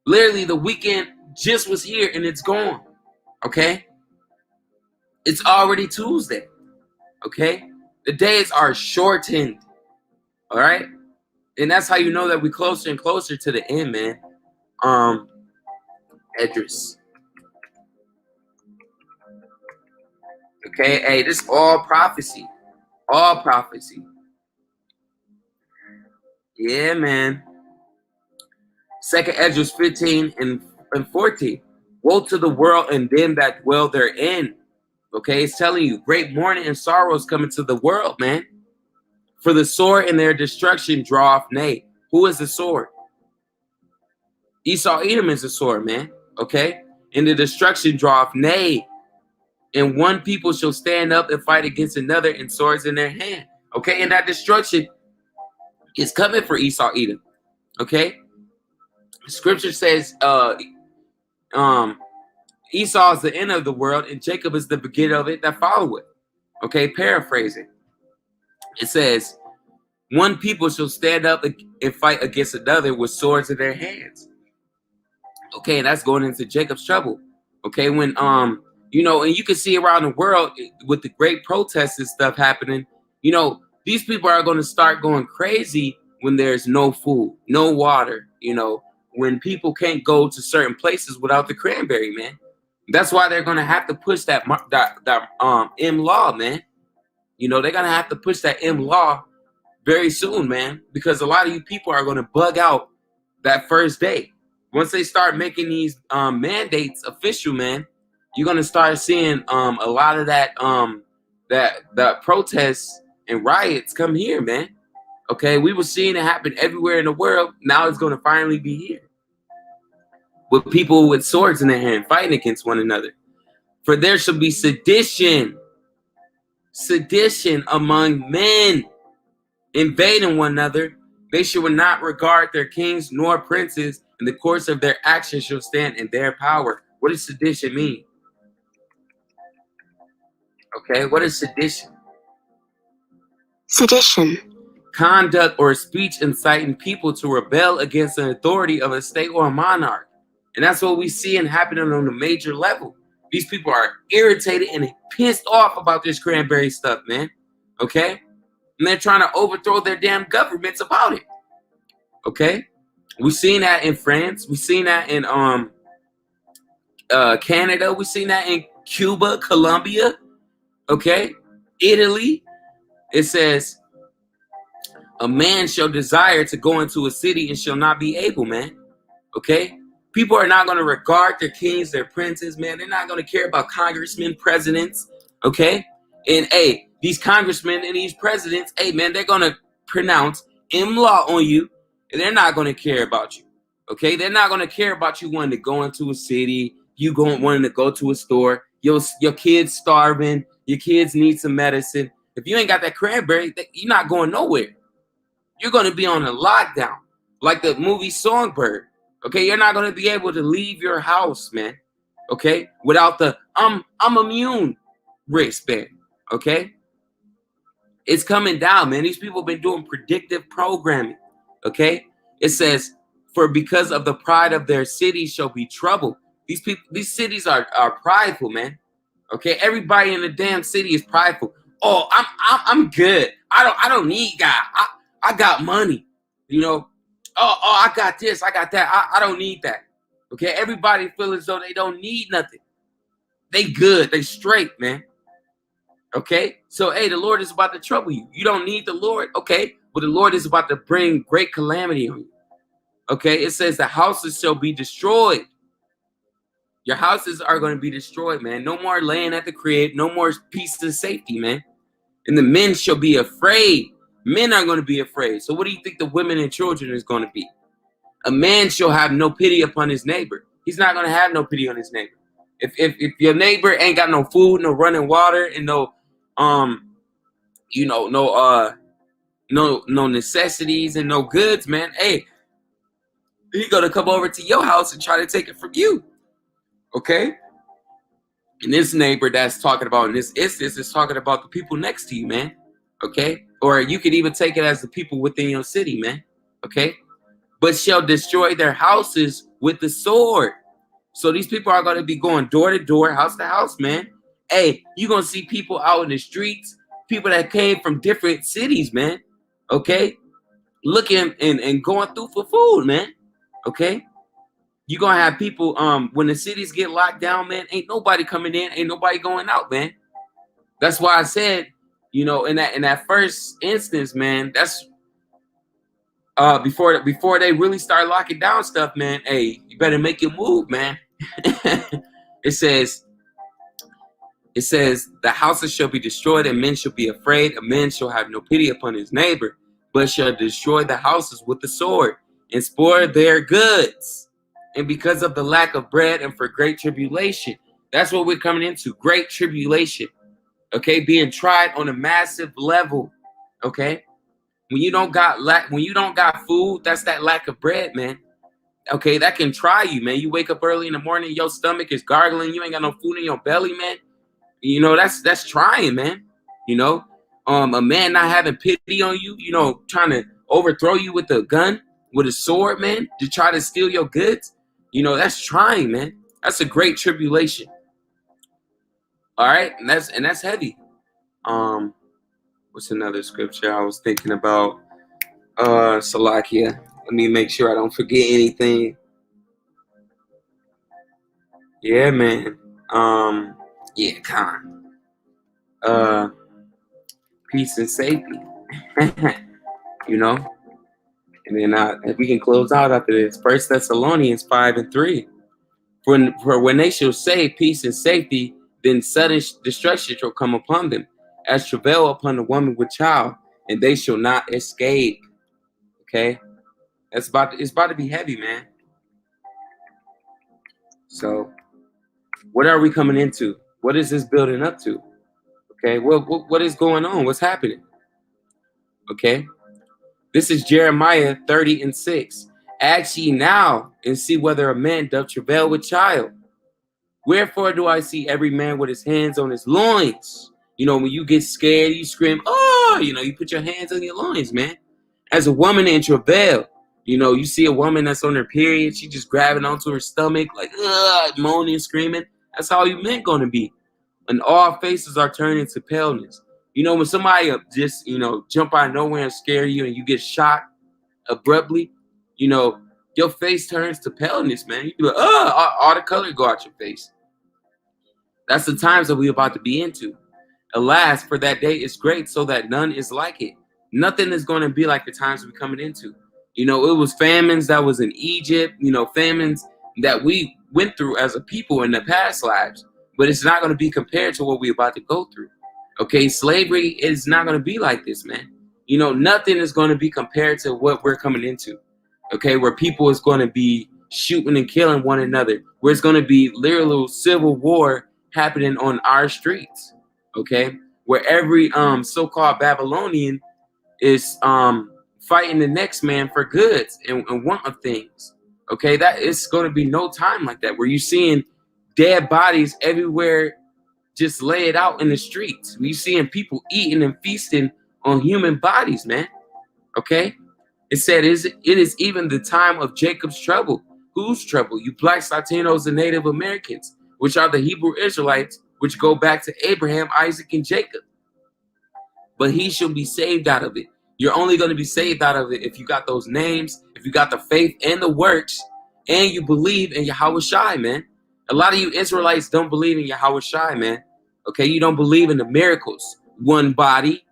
Literally, the weekend just was here and it's gone. Okay? It's already Tuesday. Okay? The days are shortened. All right? And that's how you know that we're closer and closer to the end, man. Edris. Okay? Hey, this is all prophecy. All prophecy. Yeah, man. 2nd Esdras 15 and 14. Woe to the world and them that dwell therein. Okay, it's telling you, great mourning and sorrow is coming to the world, man. For the sword and their destruction draweth nigh. Who is the sword? Esau Edom is the sword, man. Okay, and the destruction draweth nigh. And one people shall stand up and fight against another, and swords in their hand. Okay, and that destruction is coming for Esau Edom. Okay, scripture says Esau is the end of the world and Jacob is the beginning of it that follow it. Okay, paraphrasing. It says, one people shall stand up and fight against another with swords in their hands. Okay, that's going into Jacob's trouble. Okay, when you know, and you can see around the world with the great protests and stuff happening, you know, these people are going to start going crazy when there's no food, no water, you know, when people can't go to certain places without the cranberry, man. That's why they're going to have to push that M law, man. You know, they're going to have to push that M law very soon, man, because a lot of you people are going to bug out that first day. Once they start making these mandates official, man, you're going to start seeing a lot of that that protests and riots come here, man. Okay, we were seeing it happen everywhere in the world. Now it's going to finally be here, with people with swords in their hand fighting against one another. For there shall be sedition among men, invading one another. They shall not regard their kings nor princes, and the course of their actions shall stand in their power. What does sedition mean? Okay, what is sedition? Sedition. Conduct or speech inciting people to rebel against the authority of a state or a monarch. And that's what we see and happening on a major level. These people are irritated and pissed off about this cranberry stuff, man. Okay? And they're trying to overthrow their damn governments about it. Okay? We've seen that in France. We've seen that in Canada. We've seen that in Cuba, Colombia. Okay? Italy. It says, a man shall desire to go into a city and shall not be able, man. Okay? People are not going to regard their kings, their princes, man. They're not going to care about congressmen, presidents. Okay? And, hey, these congressmen and these presidents, hey, man, they're going to pronounce M-law on you, and they're not going to care about you. Okay? They're not going to care about you wanting to go into a city, you wanting to go to a store, your kids starving, your kids need some medicine. If you ain't got that cranberry, you're not going nowhere. You're going to be on a lockdown, like the movie Songbird. Okay, you're not going to be able to leave your house, man. Okay, without the I'm immune wristband. Okay, it's coming down, man. These people have been doing predictive programming. Okay, it says, for because of the pride of their cities shall be trouble. These cities are prideful, man. Okay, everybody in the damn city is prideful. Oh, I'm good. I don't need God. I got money, you know. Oh, I got this, I got that. I don't need that. Okay, everybody feel as though they don't need nothing. They good, they straight, man. Okay, so hey, the Lord is about to trouble you. You don't need the Lord, okay, but the Lord is about to bring great calamity on you. Okay, it says the houses shall be destroyed. Your houses are going to be destroyed, man. No more laying at the crib, no more peace and safety, man. And the men shall be afraid. Men are going to be afraid. So what do you think the women and children is going to be? A man shall have no pity upon his neighbor. He's not going to have no pity on his neighbor. If your neighbor ain't got no food, no running water, and no necessities and no goods, man, hey, he gonna come over to your house and try to take it from you. Okay? And this neighbor that's talking about in this instance is talking about the people next to you, man. Okay? Or you could even take it as the people within your city, man. Okay? But shall destroy their houses with the sword. So these people are going to be going door to door, house to house, man. Hey, you're going to see people out in the streets, people that came from different cities, man. Okay? Looking and going through for food, man. Okay? You're going to have people, when the cities get locked down, man, ain't nobody coming in, ain't nobody going out, man. That's why I said, you know, in that first instance, man, that's before they really start locking down stuff, man. Hey, you better make your move, man. It says the houses shall be destroyed, and men shall be afraid. A man shall have no pity upon his neighbor, but shall destroy the houses with the sword and spoil their goods. And because of the lack of bread and for great tribulation, that's what we're coming into, great tribulation. Okay, being tried on a massive level. Okay, when you don't got food, that's that lack of bread, man. Okay, that can try you, man. You wake up early in the morning, your stomach is gargling, you ain't got no food in your belly, man. You know, that's trying, man. You know, a man not having pity on you, you know, trying to overthrow you with a gun, with a sword, man, to try to steal your goods. You know, that's trying, man. That's a great tribulation. All right, and that's heavy. What's another scripture I was thinking about? Salakia. Let me make sure I don't forget anything. Yeah, man. Yeah, Khan. Peace and safety. You know? And then we can close out after this. 1 Thessalonians 5:3. For when they shall say peace and safety, then sudden destruction shall come upon them, as travail upon the woman with child, and they shall not escape. Okay? It's about to be heavy, man. So, what are we coming into? What is this building up to? Okay, what is going on? What's happening? Okay, this is Jeremiah 30:6. Ask ye now and see whether a man doth travail with child. Wherefore do I see every man with his hands on his loins? You know, when you get scared, you scream, oh, you know, you put your hands on your loins, man. As a woman in travail, you know, you see a woman that's on her period, she just grabbing onto her stomach, like, moaning, screaming. That's how you men gonna be. And all faces are turned into paleness. You know, when somebody just, you know, jump out of nowhere and scare you and you get shot abruptly, you know, your face turns to paleness, man. You be like, all the color go out your face. That's the times that we're about to be into. Alas, for that day is great, so that none is like it. Nothing is going to be like the times we're coming into. You know, it was famines that was in Egypt, you know, famines that we went through as a people in the past lives. But it's not going to be compared to what we're about to go through. Okay, slavery is not going to be like this, man. You know, nothing is going to be compared to what we're coming into. Okay, where people is going to be shooting and killing one another. Where it's going to be literal civil war happening on our streets. Okay, where every so-called Babylonian is fighting the next man for goods and want of things. Okay, that it's going to be no time like that where you're seeing dead bodies everywhere, just laid out in the streets. We're seeing people eating and feasting on human bodies, man. Okay, it said it is even the time of Jacob's trouble. Whose trouble? You blacks, Latinos, and Native Americans, which are the Hebrew Israelites, which go back to Abraham, Isaac, and Jacob. But he shall be saved out of it. You're only going to be saved out of it if you got those names, if you got the faith and the works, and you believe in Yahweh Shai, man. A lot of you Israelites don't believe in Yahweh Shai, man. Okay, you don't believe in the miracles. One body,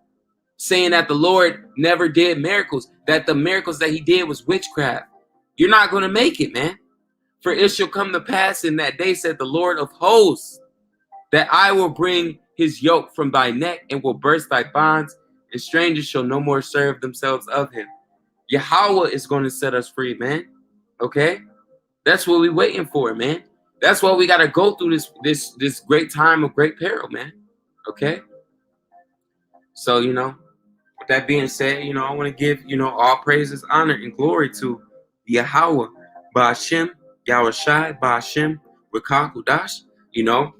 saying that the Lord never did miracles, that the miracles that he did was witchcraft. You're not going to make it, man. For it shall come to pass in that day, said the Lord of hosts, that I will bring his yoke from thy neck and will burst thy bonds, and strangers shall no more serve themselves of him. Yahweh is going to set us free, man. Okay? That's what we're waiting for, man. That's why we got to go through this great time of great peril, man. Okay? So, you know, with that being said, you know, I want to give, you know, all praises, honor, and glory to Yahweh, Ba'ashem, Yahweh Shai, Ba'ashem, Rakah Kudash, you know.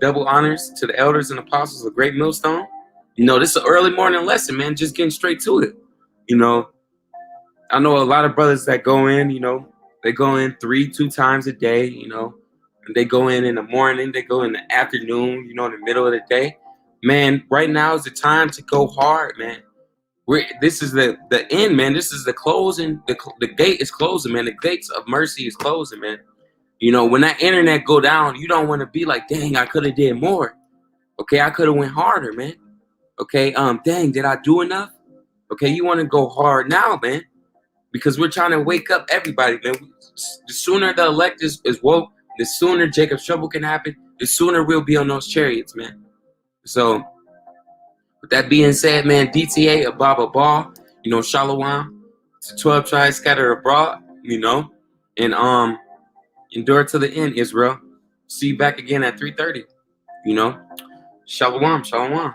Double honors to the elders and apostles of Great Millstone. You know, this is an early morning lesson, man, just getting straight to it. You know, I know a lot of brothers that go in, you know, they go in 2 times a day, you know, and they go in the morning, they go in the afternoon, you know, in the middle of the day. Man, right now is the time to go hard, man. This is the end, man. This is the closing. The gate is closing, man. The gates of mercy is closing, man. You know, when that internet go down, you don't want to be like, dang, I could have did more. Okay, I could have went harder, man. Okay, dang, did I do enough? Okay, you want to go hard now, man. Because we're trying to wake up everybody, man. The sooner the elect is woke, the sooner Jacob's trouble can happen, the sooner we'll be on those chariots, man. So, with that being said, man, DTA, Ababa Ball, you know, Shalom, to 12 tribes scattered abroad, you know, and endure to the end, Israel. See you back again at 3:30, you know. Shalom, shalom.